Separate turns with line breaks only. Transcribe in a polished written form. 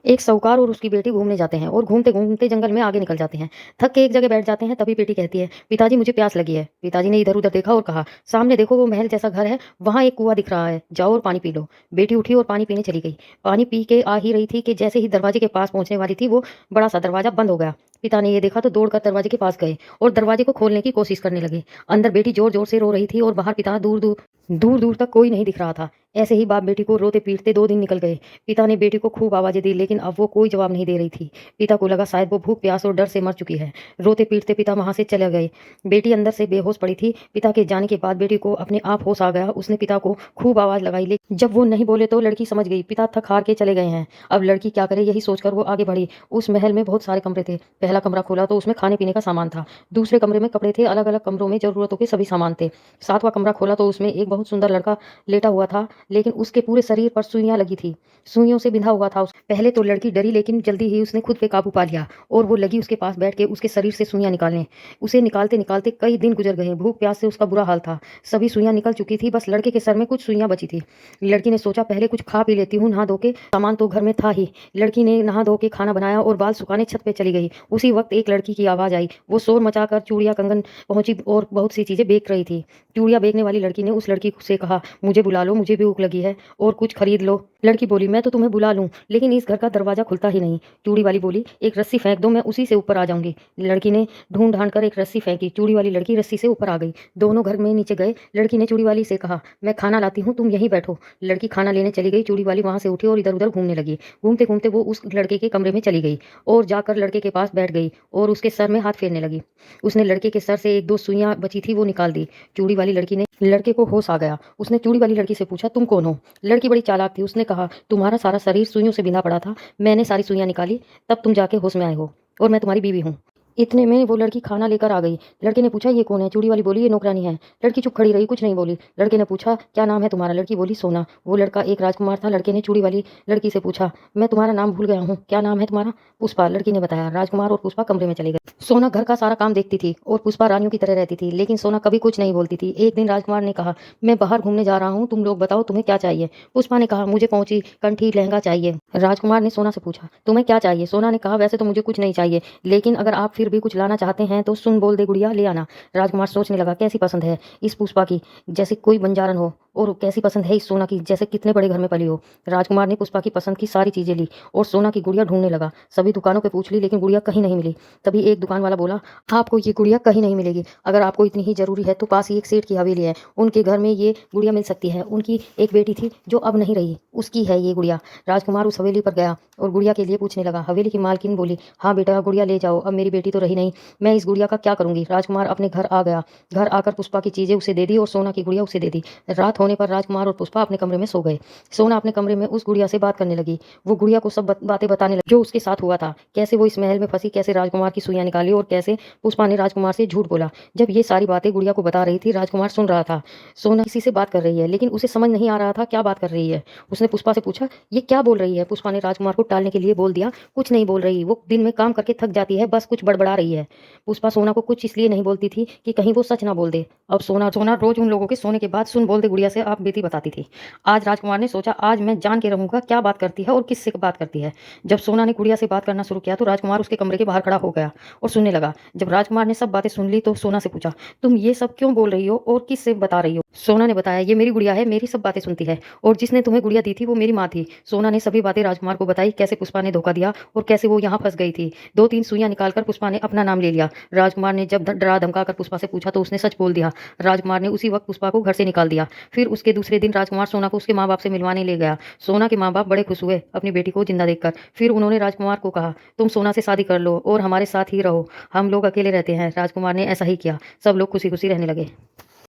एक साहूकार और उसकी बेटी घूमने जाते हैं और घूमते घूमते जंगल में आगे निकल जाते हैं। थक के एक जगह बैठ जाते हैं। तभी बेटी कहती है, पिताजी मुझे प्यास लगी है। पिताजी ने इधर उधर देखा और कहा, सामने देखो वो महल जैसा घर है, वहां एक कुआं दिख रहा है, जाओ और पानी पी लो। बेटी उठी और पानी पीने चली गई। पानी पी के आ ही रही थी कि जैसे ही दरवाजे के पास पहुंचने वाली थी, वो बड़ा सा दरवाजा बंद हो गया। पिता ने ये देखा तो दौड़कर दरवाजे के पास गए और दरवाजे को खोलने की कोशिश करने लगे। अंदर बेटी जोर जोर से रो रही थी और बाहर पिता दूर दूर तक कोई नहीं दिख रहा था। ऐसे ही बाप बेटी को रोते पीटते 2 दिन निकल गए। पिता ने बेटी को खूब आवाजें दी, लेकिन अब वो कोई जवाब नहीं दे रही थी। पिता को लगा शायद वो भूख प्यास और डर से मर चुकी है। रोते पीटते पिता वहां से चले गए। बेटी अंदर से बेहोश पड़ी थी। पिता के जाने के बाद बेटी को अपने आप होश आ गया। उसने पिता को खूब आवाज लगाई, लेकिन जब वो नहीं बोले तो लड़की समझ गई पिता थक हार के चले गए हैं। अब लड़की क्या करे, यही सोचकर वो आगे बढ़ी। उस महल में बहुत सारे कमरे थे। पहला कमरा खोला तो उसमें खाने पीने का सामान था। दूसरे कमरे में कपड़े थे। अलग अलग कमरों में जरूरतों के सभी सामान थे। सातवां कमरा खोला तो उसमें एक बहुत सुंदर लड़का लेटा हुआ था, लेकिन उसके पूरे शरीर पर सुइयां लगी थी। सुइयों से बिंधा हुआ था। पहले तो लड़की डरी, लेकिन जल्दी ही उसने खुद पे काबू पा लिया और वो लगी उसके पास बैठ के उसके शरीर से सुइयां निकालने। उसे निकालते निकालते कई दिन गुजर गए। भूख प्यास से उसका बुरा हाल था। सभी सुइयां निकल चुकी थी, बस लड़के के सर में कुछ सुइयां बची थी। लड़की ने सोचा पहले कुछ खा पी लेती हूँ, नहा धो के, सामान तो घर में था ही। लड़की ने नहा धो के खाना बनाया और बाल सुखाने छत पे चली गई। उसी वक्त एक लड़की की आवाज आई। वो शोर मचाकर चूड़ियां कंगन पहुंची और बहुत सी चीजें बेच रही थी। चूड़ियां बेचने वाली लड़की ने उस लड़की से कहा, मुझे बुला लो, मुझे भी भूख लगी है और कुछ खरीद लो। लड़की बोली, मैं तो तुम्हें बुला लूं, लेकिन इस घर का दरवाजा खुलता ही नहीं। चूड़ी वाली बोली, एक रस्सी फेंक दो, मैं उसी से ऊपर आ जाऊंगी। लड़की ने ढूंढ ढांड कर एक रस्सी फेंकी। चूड़ी वाली लड़की रस्सी से ऊपर आ गई। दोनों घर में नीचे गए। लड़की ने चूड़ी वाली से कहा, मैं खाना लाती हूँ, तुम यहीं बैठो। लड़की खाना लेने चली गई। चूड़ी वाली वहां से उठी और इधर उधर घूमने लगी। घूमते घूमते वो उस लड़के के कमरे में चली गई और जाकर लड़के के पास बैठ गई और उसके सर में हाथ फेरने लगी। उसने लड़के के सर से एक दो सुइयां बची थी, वो निकाल दी। चूड़ी वाली लड़की ने लड़के को होश आ गया। उसने चूड़ी वाली लड़की से पूछा, तुम कौन हो? लड़की बड़ी चालाक थी। उसने कहा, तुम्हारा सारा शरीर सुइयों से बिंधा पड़ा था, मैंने सारी सुइयां निकाली, तब तुम जाके होश में आए हो, और मैं तुम्हारी बीवी हूँ। इतने में वो लड़की खाना लेकर आ गई। लड़के ने पूछा, ये कौन है? चूड़ी वाली बोली, ये नौकरानी है। लड़की चुप खड़ी रही, कुछ नहीं बोली। लड़के ने पूछा, क्या नाम है तुम्हारा? लड़की बोली, सोना। वो लड़का एक राजकुमार था। लड़के ने चूड़ी वाली लड़की से पूछा, मैं तुम्हारा नाम भूल गया हूँ, क्या नाम है तुम्हारा? पुष्पा। लड़की ने बताया। राजकुमार और पुष्पा कमरे में चले गए। सोना घर का सारा काम देखती थी और पुष्पा रानियों की तरह रहती थी, लेकिन सोना कभी कुछ नहीं बोलती थी। एक दिन राजकुमार ने कहा, मैं बाहर घूमने जा रहा हूँ, तुम लोग बताओ तुम्हें क्या चाहिए? पुष्पा ने कहा, मुझे पहुंची कंठी लहंगा चाहिए। राजकुमार ने सोना से पूछा, तुम्हें क्या चाहिए? सोना ने कहा, वैसे तो मुझे कुछ नहीं चाहिए, लेकिन अगर आप फिर भी कुछ लाना चाहते हैं तो सुन बोल दे गुड़िया, ले आना। राजकुमार सोचने लगा, कैसी पसंद है इस पुष्पा की, जैसे कोई बंजारन हो, और कैसी पसंद है इस सोना की, जैसे कितने बड़े घर में पली हो। राजकुमार ने पुष्पा की पसंद की सारी चीजें ली और सोना की गुड़िया ढूंढने लगा। सभी दुकानों पे पूछ ली, लेकिन गुड़िया कहीं नहीं मिली। तभी एक दुकान वाला बोला, आपको ये गुड़िया कहीं नहीं मिलेगी। अगर आपको इतनी ही जरूरी है तो पास ही एक सेठ की हवेली है, उनके घर में ये गुड़िया मिल सकती है। उनकी एक बेटी थी जो अब नहीं रही, उसकी है ये गुड़िया। राजकुमार उस हवेली पर गया और गुड़िया के लिए पूछने लगा। हवेली की मालकिन बोली, हाँ बेटा, गुड़िया ले जाओ, अब मेरी बेटी तो रही नहीं, मैं इस गुड़िया का क्या करूंगी? राजकुमार अपने घर आ गया। घर आकर पुष्पा की चीजें उसे दे दी और सोना की गुड़िया उसे दे दी। रात होने पर राजकुमार और पुष्पा अपने कमरे में सो गए। सोना अपने कमरे में उस गुड़िया से बात करने लगी। वो गुड़िया को सब बातें बताने लगी, जो उसके साथ हुआ था, कैसे वो इस महल में फंसी, कैसे राजकुमार की सुइयां निकाली और कैसे पुष्पा ने राजकुमार से झूठ बोला। जब ये सारी बातें गुड़िया को बता रही थी, राजकुमार सुन रहा था। सोना किसी से बात कर रही है, लेकिन उसे समझ नहीं आ रहा था क्या बात कर रही है। उसने पुष्पा से पूछा, ये क्या बोल रही है? पुष्पा ने राजकुमार को टालने के लिए बोल दिया, कुछ नहीं बोल रही, वो दिन में काम करके थक जाती है, बस कुछ बड़बड़ा रही है। पुष्पा सोना को कुछ इसलिए नहीं बोलती थी कि कहीं वो सच ना बोल दे। अब सोना सोना रोज उन लोगों के सोने के बाद सुन बोल दे गुड़िया से आप बीती बताती थी। आज राजकुमार ने सोचा, आज मैं जान के रहूंगा क्या बात करती है और किससे बात करती है। जब सोना ने गुड़िया से बात करना शुरू किया तो राजकुमार उसके कमरे के बाहर खड़ा हो गया और सुनने लगा। जब राजकुमार ने सब बातें सुन ली तो सोना से पूछा, तुम ये सब क्यों बोल रही हो और किससे बता रही हो? सोना ने बताया, ये मेरी गुड़िया है, मेरी सब बातें सुनती है, और जिसने तुम्हें गुड़िया दी थी वो मेरी माँ थी। सोना ने सभी बातें राजकुमार को बताई, कैसे पुष्पा ने धोखा दिया और कैसे वो यहाँ फंस गई थी। 2-3 सुइयां निकालकर पुष्पा ने अपना नाम ले लिया। राजकुमार ने जब डरा धमका कर पुष्पा से पूछा तो उसने सच बोल दिया। राजकुमार ने उसी वक्त पुष्पा को घर से निकाल दिया। फिर उसके दूसरे दिन राजकुमार सोना को उसके माँ बाप से मिलवाने ले गया। सोना के माँ बाप बड़े खुश हुए अपनी बेटी को जिंदा देखकर। फिर उन्होंने राजकुमार को कहा, तुम सोना से शादी कर लो और हमारे साथ ही रहो, हम लोग अकेले रहते हैं। राजकुमार ने ऐसा ही किया। सब लोग खुशी खुशी रहने लगे।